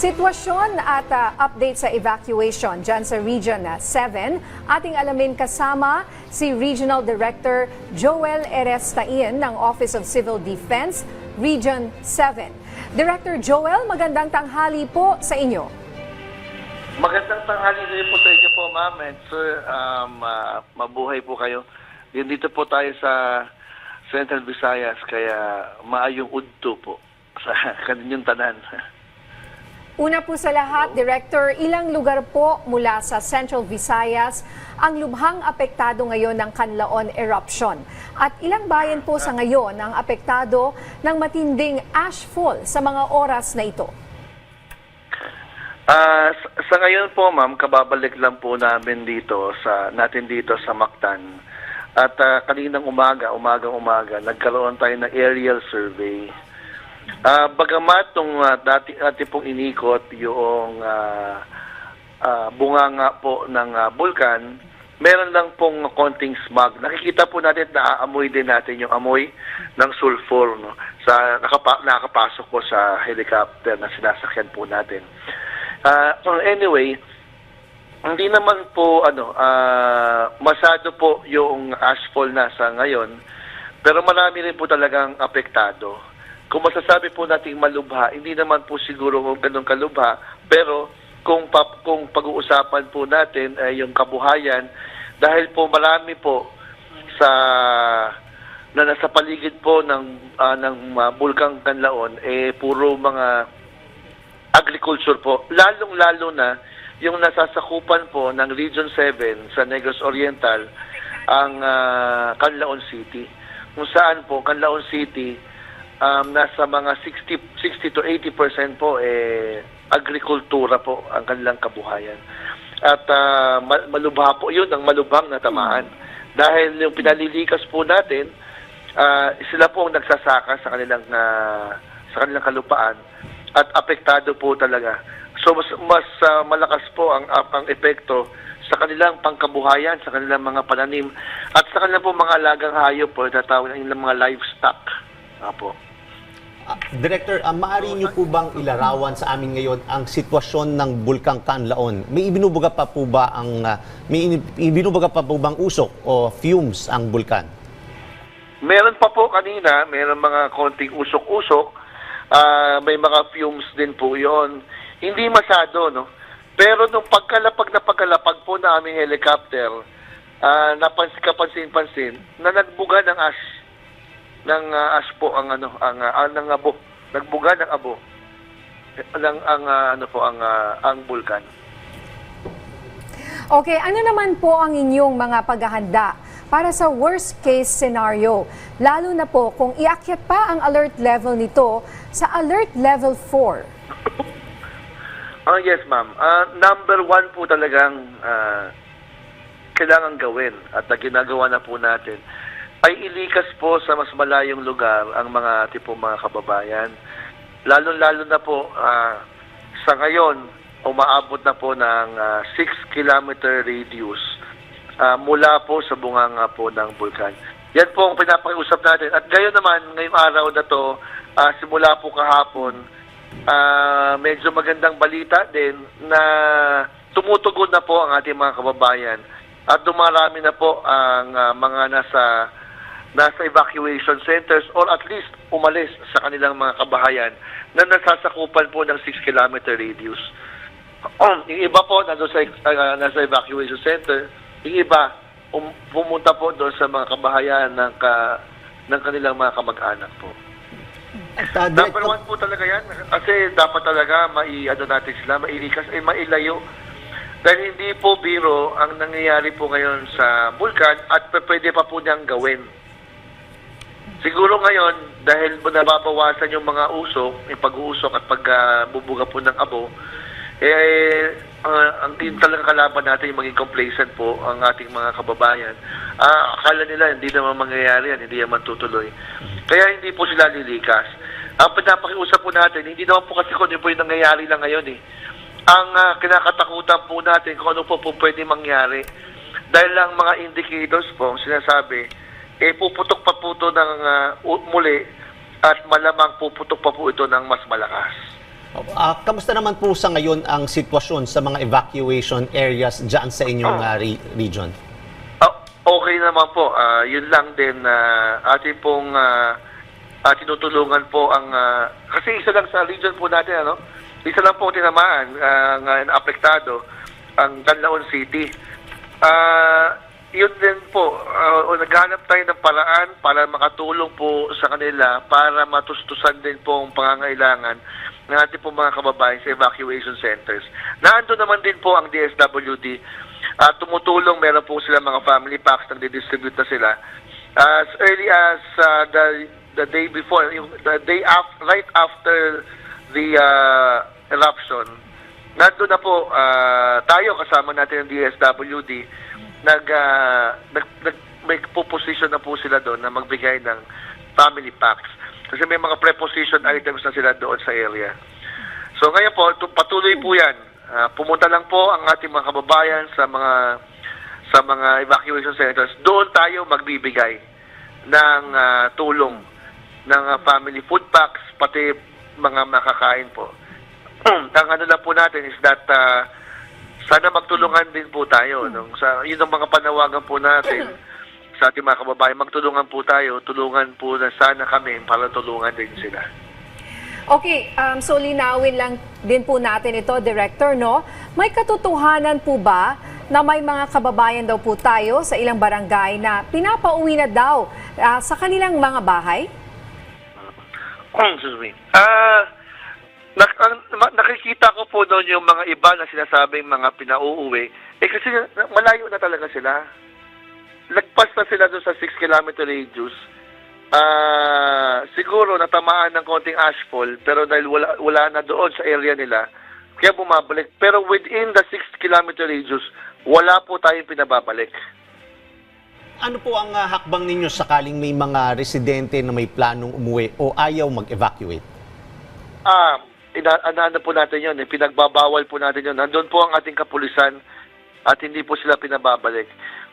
Sitwasyon at update sa evacuation dyan sa Region 7, ating alamin kasama si Regional Director Joel Erestain ng Office of Civil Defense, Region 7. Director Joel, magandang tanghali po sa inyo. Magandang tanghali rin po sa inyo po, ma'am. And sir, mabuhay po kayo. Dito po tayo sa Central Visayas, kaya maayong udto po sa kaninyong tanan. Una po sa lahat, Director, ilang lugar po mula sa Central Visayas ang lubhang apektado ngayon ng Canlaon eruption? At ilang bayan po sa ngayon ang apektado ng matinding ashfall sa mga oras na ito? Sa ngayon po, ma'am, kababalik lang po namin dito sa Mactan. At kaninang umaga, nagkaroon tayo ng aerial survey. Bagamat nung dati pong inikot yung bunganga po ng bulkan, meron lang pong konting smog. Nakikita po natin na aamoy din natin yung amoy ng sulfur, no? Nakakapasok po sa helicopter na sinasakyan po natin. Anyway, hindi naman po masyado po yung ashfall na sa ngayon, pero marami rin po talagang apektado. Kung masasabi po nating malubha, hindi naman po siguro ganun kalubha, pero kung pag-uusapan po natin ay yung kabuhayan, dahil po marami po na nasa paligid po ng Bulkang Canlaon, puro mga agriculture po, lalong-lalo na yung nasasakupan po ng Region 7 sa Negros Oriental, ang Canlaon City. Kung saan po, Canlaon City, nasa mga 60 to 80% po agrikultura po ang kanilang kabuhayan. At malubha po yun, ang malubhang natamaan. Dahil yung pinalilikas po natin, sila po ang nagsasaka sa kanilang kalupaan at apektado po talaga. So mas malakas po ang epekto sa kanilang pangkabuhayan, sa kanilang mga pananim, at sa kanilang po mga alagang hayop po, tatawag ng ilang mga livestock. Apo. Director, maaari niyo po bang ilarawan sa amin ngayon ang sitwasyon ng Bulkang Canlaon? May ibinubuga pa po bang usok o fumes ang bulkan? Meron pa po kanina, meron mga konting usok-usok, may mga fumes din po 'yon. Hindi masyado, no? Pero nung pagkalapag po na aming helicopter, kapansin-pansin na nagbuga ng ash po ang abo, nagbuga ng abo ang bulkan. Okay, ano naman po ang inyong mga paghahanda para sa worst case scenario, lalo na po kung iakyat pa ang alert level nito sa alert level 4? Yes, ma'am. Number 1 po talagang kailangan gawin at ginagawa na po natin ay ilikas po sa mas malayong lugar ang mga mga kababayan. Lalo-lalo na po sa ngayon, umaabot na po ng 6 kilometer radius mula po sa bunganga po ng bulkan. Yan po ang pinapakiusap natin. At ngayong araw na to, simula po kahapon, medyo magandang balita din na tumutugon na po ang ating mga kababayan at dumarami na po ang mga nasa evacuation centers or at least umalis sa kanilang mga kabahayan na nasasakupan po ng 6 kilometer radius. Yung iba po nasa evacuation center, yung iba pumunta po doon sa mga kabahayan ng kanilang mga kamag-anak po. Number 1 po talaga yan kasi dapat talaga natin sila, mailikas, mailayo. Dahil hindi po biro ang nangyayari po ngayon sa bulkan at pwede pa po niyang gawin. Siguro ngayon, dahil nababawasan yung mga usok, yung pag-uusok at pagbubuga po ng abo, ang talagang kalaban natin yung maging complacent po ang ating mga kababayan. Akala nila hindi naman mangyayari yan, hindi naman tutuloy. Kaya hindi po sila lilikas. Ang pinapakiusap po natin, hindi naman po kasi kung ano po yung nangyayari lang ngayon eh. Ang kinakatakutan po natin kung ano po pwede mangyari. Dahil lang mga indicators po, sinasabi, puputok pa po ito ng muli at malamang puputok pa po ito ng mas malakas. Kamusta naman po sa ngayon ang sitwasyon sa mga evacuation areas dyan sa inyong region? Okay naman po. Yun lang din ating pong tinutulungan po ang kasi isa lang sa region po natin, isa lang po tinamaan na apektado ang Canlaon City. Yun din po, naghanap tayo ng paraan para makatulong po sa kanila para matustusan din po ang pangangailangan ng ating po mga kababayan sa evacuation centers. Naandun naman din po ang DSWD. Tumutulong, meron po sila mga family packs na didistribute na sila. As early as the day before, right after the eruption, nandun na po tayo kasama natin ang DSWD. May position na po sila doon na magbigay ng family packs. Kasi may mga preposition items na sila doon sa area. So ngayon po, patuloy po yan. Pumunta lang po ang ating mga kababayan sa mga evacuation centers. Doon tayo magbibigay ng tulong ng family food packs, pati mga makakain po. Ang ano lang po natin is that sana magtulungan din po tayo. Yun ang mga panawagan po natin sa ating mga kababayan. Magtulungan po tayo, tulungan po na sana kami para tulungan din sila. Okay, so linawin lang din po natin ito, Director, no? May katotohanan po ba na may mga kababayan daw po tayo sa ilang barangay na pinapauwi na daw sa kanilang mga bahay? Excuse me. Nakikita ko po doon yung mga iba na sinasabing mga pinauuwi. Kasi malayo na talaga sila. Lagpas na sila doon sa 6-kilometer radius. Siguro natamaan ng konting ashfall, pero dahil wala na doon sa area nila, kaya bumabalik. Pero within the 6-kilometer radius, wala po tayong pinababalik. Ano po ang hakbang ninyo sakaling may mga residente na may planong umuwi o ayaw mag-evacuate? Ano po natin yun, pinagbabawal po natin yun. Nandun po ang ating kapulisan at hindi po sila pinababalik.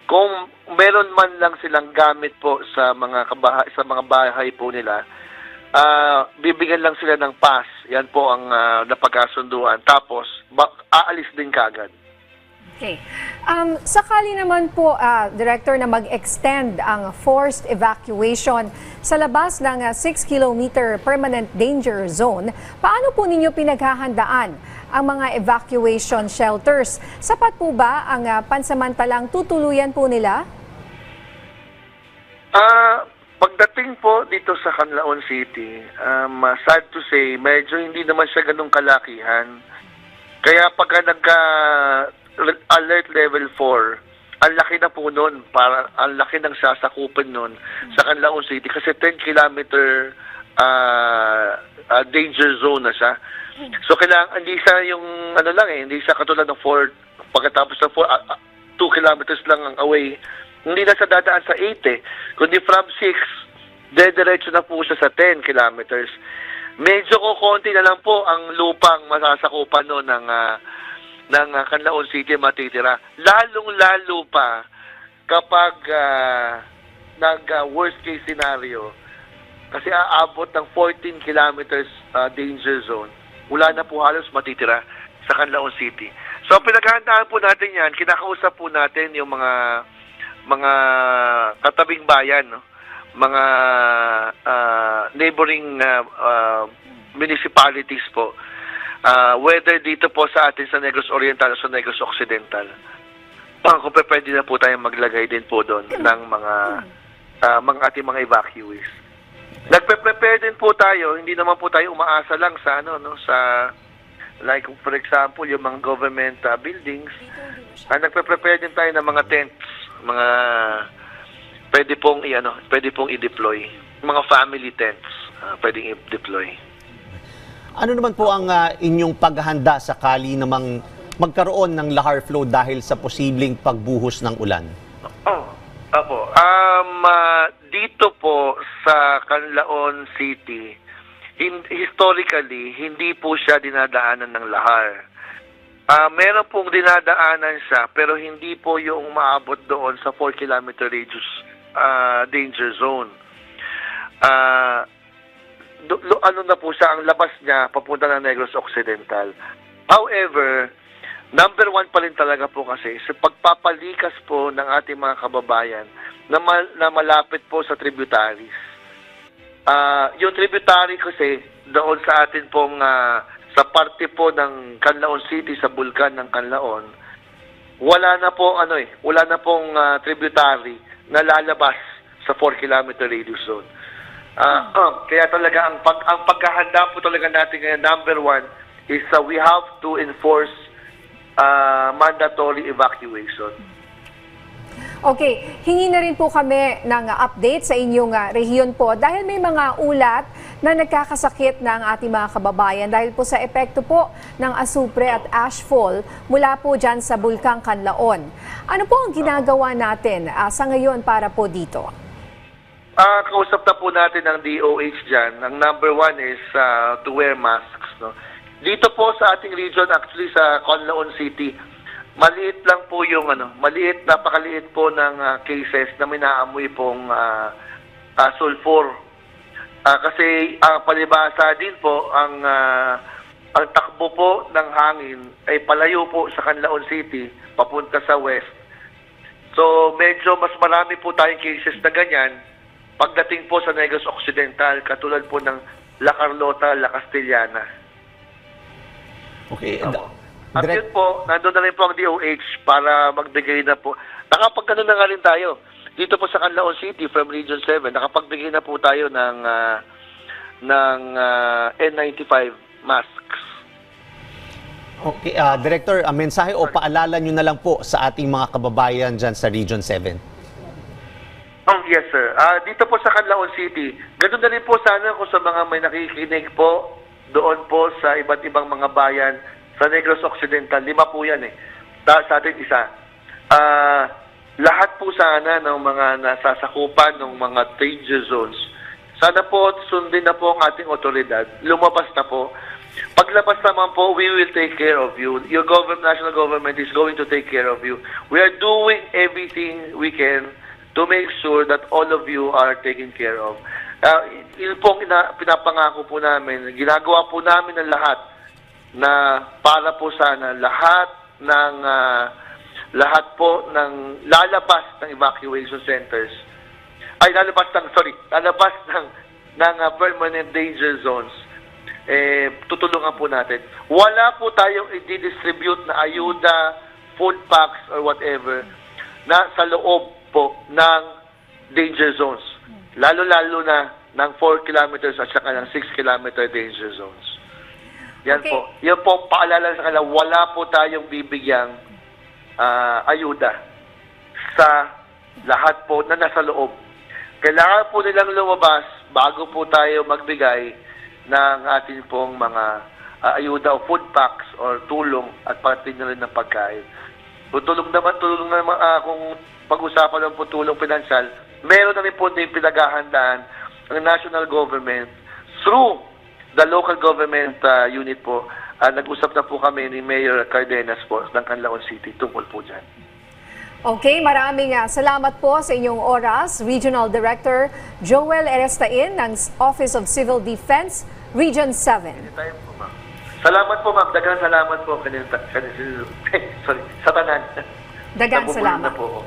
Kung meron man lang silang gamit po sa mga bahay po nila, bibigyan lang sila ng pass. Yan po ang napagkasunduan. Tapos, aalis din kagad. Okay. Sakali naman po, Director, na mag-extend ang forced evacuation sa labas ng 6-kilometer permanent danger zone, paano po ninyo pinaghahandaan ang mga evacuation shelters? Sapat po ba ang pansamantalang tutuluyan po nila? Pagdating po dito sa Canlaon City, sad to say, medyo hindi naman siya ganun kalakihan. Kaya pagka alert level 4, ang laki na po nun, ang laki ng sasakupan nun sa Canlaon City kasi 10-kilometer danger zone na siya. So kailangan, hindi siya yung hindi siya katulad ng 4, pagkatapos ng 4, 2 kilometers lang ang away. Hindi na siya dadaan sa 8 kundi from 6, dediretso na po siya sa 10 kilometers. Medyo konti na lang po ang lupang masasakupan nun ng Canlaon City matitira. Lalong-lalo pa kapag worst case scenario, kasi aabot ng 14 kilometers danger zone, wala na po halos matitira sa Canlaon City. So pinaghahandaan po natin yan, kinakausap po natin yung mga katabing bayan, mga neighboring municipalities po. Whether dito po sa atin sa Negros Oriental o sa Negros Occidental, kung pwede na po tayong maglagay din po doon ng mga ating mga evacuees. Nagpe-prepare din po tayo, hindi naman po tayo umaasa lang sa sa like for example yung mga government buildings. Nagpe-prepare din tayo ng mga tents, mga pwede pong i-deploy, mga family tents, pwedeng i-deploy. Ano naman po ang inyong paghahanda sakali namang magkaroon ng lahar flow dahil sa posibleng pagbuhos ng ulan? Opo. Dito po sa Canlaon City, historically, hindi po siya dinadaanan ng lahar. Meron pong dinadaanan siya, pero hindi po yung maabot doon sa 4-kilometer radius danger zone. ano na po siya, ang labas niya papunta ng Negros Occidental. However, number one pa rin talaga po kasi sa pagpapalikas po ng ating mga kababayan na malapit po sa tributaries. Yung tributary kasi doon sa atin pong sa parte po ng Canlaon City, sa bulkan ng Canlaon, wala na pong tributary na lalabas sa 4-kilometer radius zone. Kaya talaga ang pagkahanda po talaga natin ngayon, number one is we have to enforce mandatory evacuation. Okay, hingi na rin po kami ng update sa inyong rehiyon po dahil may mga ulat na nagkakasakit ng ating mga kababayan dahil po sa epekto po ng asupre at ashfall mula po dyan sa Bulkang Canlaon. Ano po ang ginagawa natin sa ngayon para po dito? Kausap na po natin ng DOH dyan. Ang number one is to wear masks. No? Dito po sa ating region, actually sa Canlaon City, maliit lang po yung napakaliit po ng cases na may naamoy pong sulfur. Kasi palibasa din po ang takbo po ng hangin ay palayo po sa Canlaon City papunta sa west. So medyo mas marami po tayong cases na ganyan pagdating po sa Negros Occidental, katulad po ng La Carlota, La Castellana. Okay. At yun po, nandun na rin po ang DOH para magbigay na po. Nakapagkano na nga rin tayo. Dito po sa Canlaon City from Region 7, nakapagbigay na po tayo ng N95 masks. Okay, Director, mensahe o paalala nyo na lang po sa ating mga kababayan dyan sa Region 7. Yes, sir. Dito po sa Canlaon City, ganun na rin po sana kung sa mga may nakikinig po doon po sa iba't ibang mga bayan sa Negros Occidental. 5 po yan sa atin isa. Lahat po sana ng mga nasasakupan ng mga danger zones, sana po sundin na po ang ating otoridad. Lumabas na po. Paglabas naman po, we will take care of you. Your national government is going to take care of you. We are doing everything we can to make sure that all of you are taken care of. Yun pong pinapangako po namin. Ginagawa po namin ang lahat na para po sana lahat po ng lalabas ng evacuation centers lalabas ng permanent danger zones, tutulungan po natin. Wala po tayong i-distribute na ayuda, food packs or whatever na sa loob po ng danger zones, lalo na ng 4 kilometers at saka ng 6 kilometer danger zones. Yan Okay. po. Yan po ang paalala sa kanila. Wala po tayong bibigyang ayuda sa lahat po na nasa loob. Kailangan po nilang lumabas bago po tayo magbigay ng ating pong mga ayuda o food packs or tulong at pati na rin ng pagkain. Tulong naman kung pag-usapan ng po tulong pinansyal, meron na rin po din pinaghahandaan ng national government through the local government unit po. Nag-usap na po kami ni Mayor Cardenas po ng Canlaon City tungkol po dyan. Okay, maraming salamat po sa inyong oras. Regional Director Joel Erestain ng Office of Civil Defense, Region 7. Anytime po, ma'am. Salamat po, ma'am. Daghang salamat po sa tanan. Daghang Nabubulong salamat. na po ako.